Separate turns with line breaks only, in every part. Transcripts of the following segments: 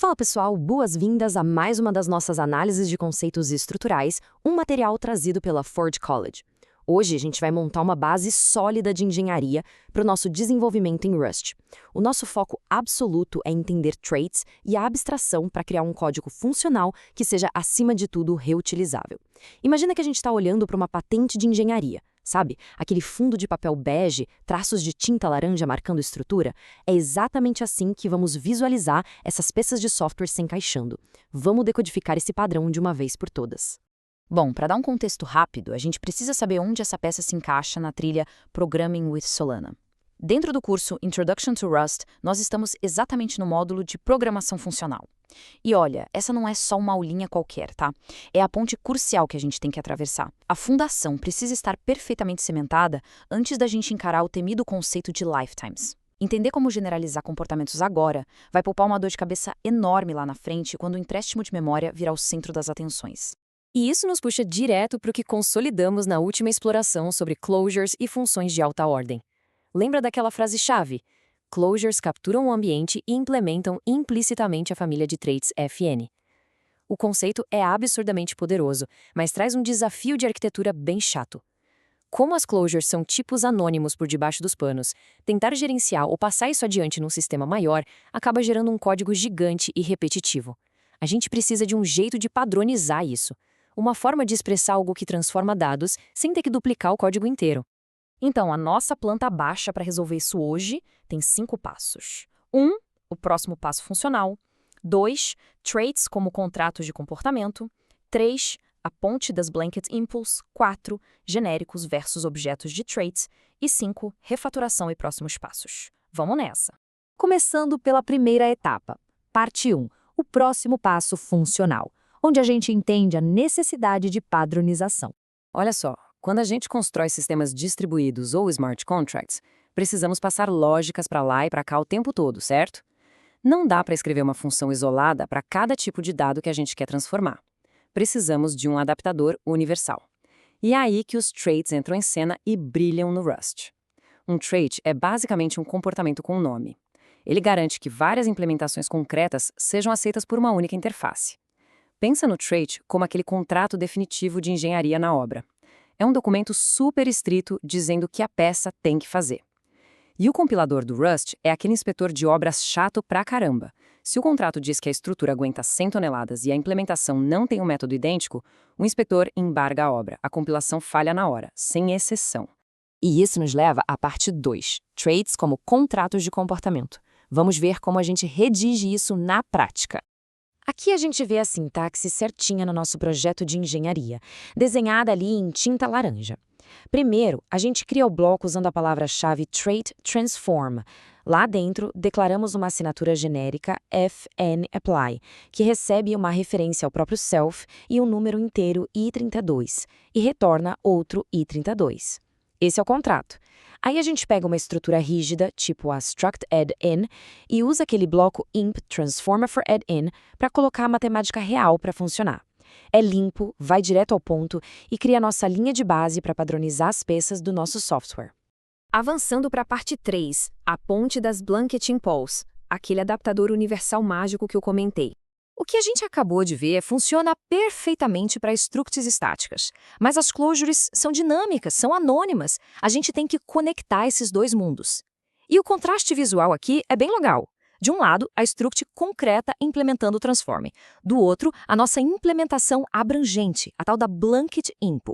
Fala pessoal, boas-vindas a mais uma das nossas análises de conceitos estruturais, um material trazido pela Ford College. Hoje a gente vai montar uma base sólida de engenharia para o nosso desenvolvimento em Rust. O nosso foco absoluto é entender traits e a abstração para criar um código funcional que seja, acima de tudo, reutilizável. Imagina que a gente está olhando para uma patente de engenharia. Sabe? Aquele fundo de papel bege, traços de tinta laranja marcando estrutura? É exatamente assim que vamos visualizar essas peças de software se encaixando. Vamos decodificar esse padrão de uma vez por todas.
Bom, para dar um contexto rápido, a gente precisa saber onde essa peça se encaixa na trilha Programming with Solana. Dentro do curso Introduction to Rust, nós estamos exatamente no módulo de programação funcional. E olha, essa não é só uma aulinha qualquer, tá? É a ponte crucial que a gente tem que atravessar. A fundação precisa estar perfeitamente cimentada antes da gente encarar o temido conceito de lifetimes. Entender como generalizar comportamentos agora vai poupar uma dor de cabeça enorme lá na frente quando o empréstimo de memória virar o centro das atenções.
E isso nos puxa direto para o que consolidamos na última exploração sobre closures e funções de alta ordem. Lembra daquela frase-chave? Closures capturam o ambiente e implementam implicitamente a família de traits FN. O conceito é absurdamente poderoso, mas traz um desafio de arquitetura bem chato. Como as closures são tipos anônimos por debaixo dos panos, tentar gerenciar ou passar isso adiante num sistema maior acaba gerando um código gigante e repetitivo. A gente precisa de um jeito de padronizar isso. Uma forma de expressar algo que transforma dados sem ter que duplicar o código inteiro. Então, a nossa planta baixa para resolver isso hoje tem 5 passos. 1. O próximo passo funcional. 2. Traits como contratos de comportamento. 3. A ponte das blanket impulse. 4. Genéricos versus objetos de traits. E 5. Refaturação e próximos passos. Vamos nessa! Começando pela primeira etapa, parte 1. O próximo passo funcional, onde a gente entende a necessidade de padronização.
Olha só, quando a gente constrói sistemas distribuídos ou smart contracts, precisamos passar lógicas para lá e para cá o tempo todo, certo? Não dá para escrever uma função isolada para cada tipo de dado que a gente quer transformar. Precisamos de um adaptador universal. E é aí que os traits entram em cena e brilham no Rust. Um trait é basicamente um comportamento com nome. Ele garante que várias implementações concretas sejam aceitas por uma única interface. Pensa no trait como aquele contrato definitivo de engenharia na obra. É um documento super estrito dizendo o que a peça tem que fazer. E o compilador do Rust é aquele inspetor de obras chato pra caramba. Se o contrato diz que a estrutura aguenta 100 toneladas e a implementação não tem um método idêntico, o inspetor embarga a obra. A compilação falha na hora, sem exceção.
E isso nos leva à parte 2, traits como contratos de comportamento. Vamos ver como a gente redige isso na prática. Aqui a gente vê a sintaxe certinha no nosso projeto de engenharia, desenhada ali em tinta laranja. Primeiro, a gente cria o bloco usando a palavra-chave trait transform. Lá dentro, declaramos uma assinatura genérica fnapply, que recebe uma referência ao próprio self e um número inteiro i32, e retorna outro i32. Esse é o contrato. Aí a gente pega uma estrutura rígida, tipo a struct add-in, e usa aquele bloco imp transformer for add-in para colocar a matemática real para funcionar. É limpo, vai direto ao ponto e cria nossa linha de base para padronizar as peças do nosso software. Avançando para a parte 3, a ponte das blanket impulse, aquele adaptador universal mágico que eu comentei. O que a gente acabou de ver funciona perfeitamente para structs estáticas, mas as closures são dinâmicas, são anônimas. A gente tem que conectar esses dois mundos. E o contraste visual aqui é bem legal. De um lado, a struct concreta implementando o transform. Do outro, a nossa implementação abrangente, a tal da blanket impl.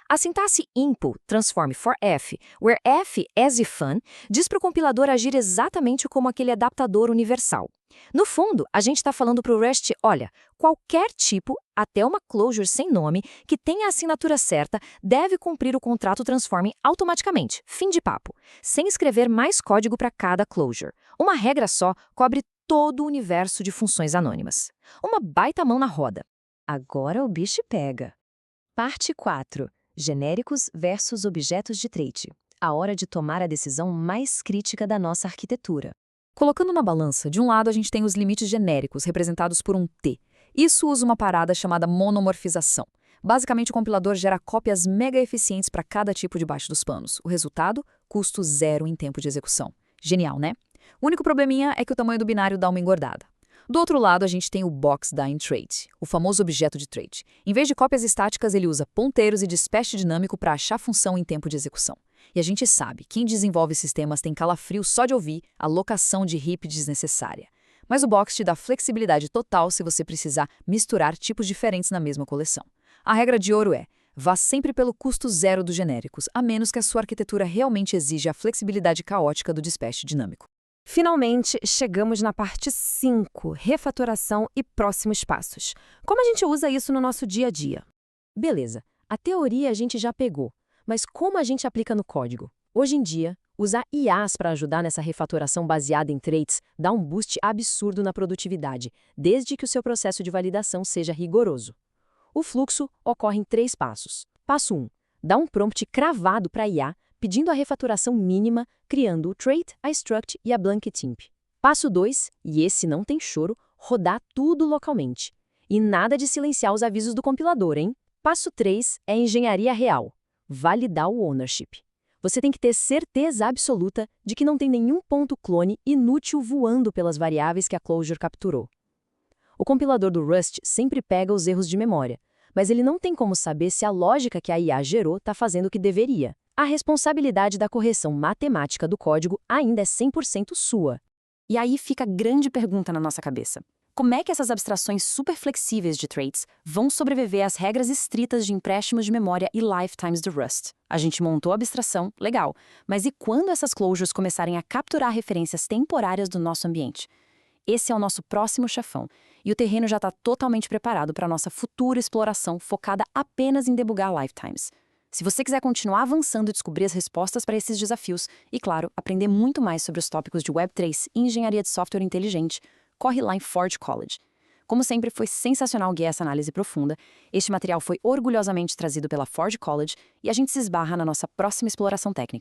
A sintaxe impl, transform for f, where f as if fun, diz para o compilador agir exatamente como aquele adaptador universal. No fundo, a gente está falando para o Rust, olha, qualquer tipo, até uma closure sem nome, que tenha a assinatura certa, deve cumprir o contrato transform automaticamente, fim de papo, sem escrever mais código para cada closure. Uma regra só cobre todo o universo de funções anônimas. Uma baita mão na roda. Agora o bicho pega. Parte 4. Genéricos versus objetos de trait. A hora de tomar a decisão mais crítica da nossa arquitetura. Colocando na balança, de um lado a gente tem os limites genéricos, representados por um T. Isso usa uma parada chamada monomorfização. Basicamente, o compilador gera cópias mega eficientes para cada tipo debaixo dos panos. O resultado? Custo zero em tempo de execução. Genial, né? O único probleminha é que o tamanho do binário dá uma engordada.
Do outro lado, a gente tem o box da InTrade, o famoso objeto de trade. Em vez de cópias estáticas, ele usa ponteiros e dispatch dinâmico para achar função em tempo de execução. E a gente sabe, quem desenvolve sistemas tem calafrio só de ouvir a locação de heap desnecessária. Mas o box te dá flexibilidade total se você precisar misturar tipos diferentes na mesma coleção. A regra de ouro é: vá sempre pelo custo zero dos genéricos, a menos que a sua arquitetura realmente exija a flexibilidade caótica do dispatch dinâmico.
Finalmente, chegamos na parte 5, refatoração e próximos passos. Como a gente usa isso no nosso dia a dia? Beleza, a teoria a gente já pegou, mas como a gente aplica no código? Hoje em dia, usar IAs para ajudar nessa refatoração baseada em traits dá um boost absurdo na produtividade, desde que o seu processo de validação seja rigoroso. O fluxo ocorre em 3 passos. Passo 1. Dá um prompt cravado para a IA, pedindo a refatoração mínima, criando o trait, a struct e a blanket imp. Passo 2, e esse não tem choro, rodar tudo localmente. E nada de silenciar os avisos do compilador, hein? Passo 3 é engenharia real. Validar o ownership. Você tem que ter certeza absoluta de que não tem nenhum ponto clone inútil voando pelas variáveis que a Clojure capturou. O compilador do Rust sempre pega os erros de memória, mas ele não tem como saber se a lógica que a IA gerou está fazendo o que deveria. A responsabilidade da correção matemática do código ainda é 100% sua.
E aí fica a grande pergunta na nossa cabeça. Como é que essas abstrações super flexíveis de traits vão sobreviver às regras estritas de empréstimos de memória e lifetimes do Rust? A gente montou a abstração, legal, mas e quando essas closures começarem a capturar referências temporárias do nosso ambiente? Esse é o nosso próximo chefão, e o terreno já está totalmente preparado para a nossa futura exploração focada apenas em debugar lifetimes. Se você quiser continuar avançando e descobrir as respostas para esses desafios, e claro, aprender muito mais sobre os tópicos de Web3 e engenharia de software inteligente, corre lá em Forge College. Como sempre, foi sensacional guiar essa análise profunda. Este material foi orgulhosamente trazido pela Forge College e a gente se esbarra na nossa próxima exploração técnica.